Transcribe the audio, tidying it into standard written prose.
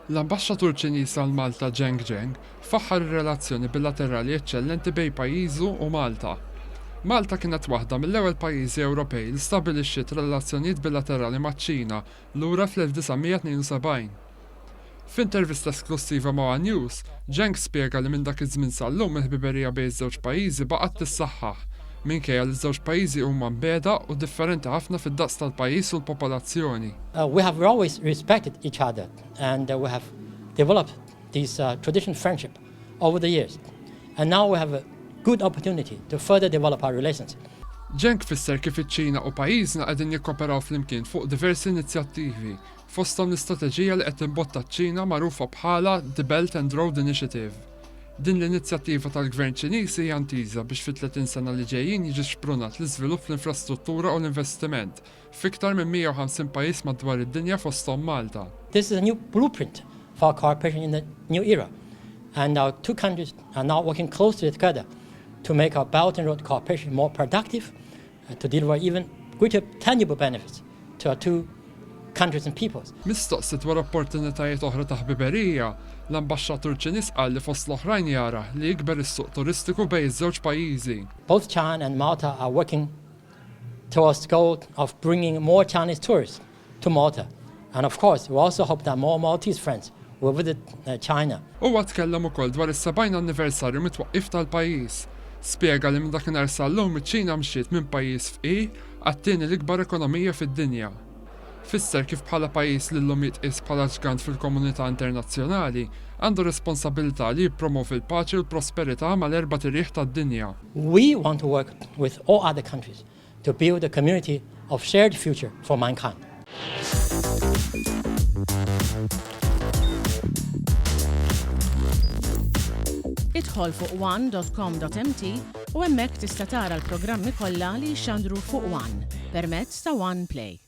L-ambaxxatur Ċiniż għal Malta Jinang Jiang faħħar ir-relazzjoni bilaterali eċċellenti bejn pajjiżu u Malta. Malta kienet waħda mill-ewwel pajjiżi Ewropej li stabbilixxiet relazzjonijiet bilaterali maċ-Ċina lura fl-1972. F'intervista esklusiva ma' News, Jiang spjega li minn dak iż-żmien sal-lum il-ħbiberija bejn iż-żewġ pajjiżi baqgħet tissaħħaħ minkejja li ż-żewġ pajjiżi huma mbegħda u differenti ħafna fid-daqs tal-pajjiż u l-popolazzjoni. We have always respected each other and we have developed this traditional friendship over the years. And now we have a good opportunity to further develop our relations. Jiang fisser kif iċ-Ċina u pajjiżna qegħdin jikkoperaw flimkien fuq diversi inizjattivi, fosthom l-istrateġija li qed timbotta ċ-Ċina magħrufa bħala The Belt and Road Initiative. Din l-inizjattiva tal-Gvern Ċiniż hija ntiża biex fit-30 sena li ġejjin jiġi xprunat l-iżvilupp fl-infrastruttura u l-investiment f'iktar minn 150 pajjiż madwar id-dinja fosthom Malta. This is a new blueprint for cooperation in the new era. And our two countries are now working closely together to make our Belt and Road cooperation more productive, to deliver even greater tangible benefits to our two countries and peoples. Mistoqsit wara opportunitajiet oħra ta' ħbiberija, l-ambaxxatur Ċiniż qal li fost l-oħrajn jara li jikber is-suq turistiku bejn iż-żewġ pajjiżi. Both China and Malta are working towards the goal of bringing more Chinese tourists to Malta. And of course, we also hope that more Maltese friends will visit China. Huwa tkellem ukoll dwar is-70 anniversarju mitwaqqif tal-pajjiż. Spjega li minn dakinhar sal-lum iċ-Ċina mxiet minn pajjiż fqih għat-tieni l-ikbar ekonomija fid-dinja. Fisser kif bħala pajjiż li llum jitqies bħala ġgant fil-komunità internazzjonali għandu responsabilità li jippromovi l-paċi u l-prosperità mal-erba' tirieħ tad-dinja. We want to work with all other countries to build a community of shared future for mankind. Idħol fuq one.com.mt u hemmhekk tista' tara l-programmi kollha li jxandru fuq One permezz ta' One Play.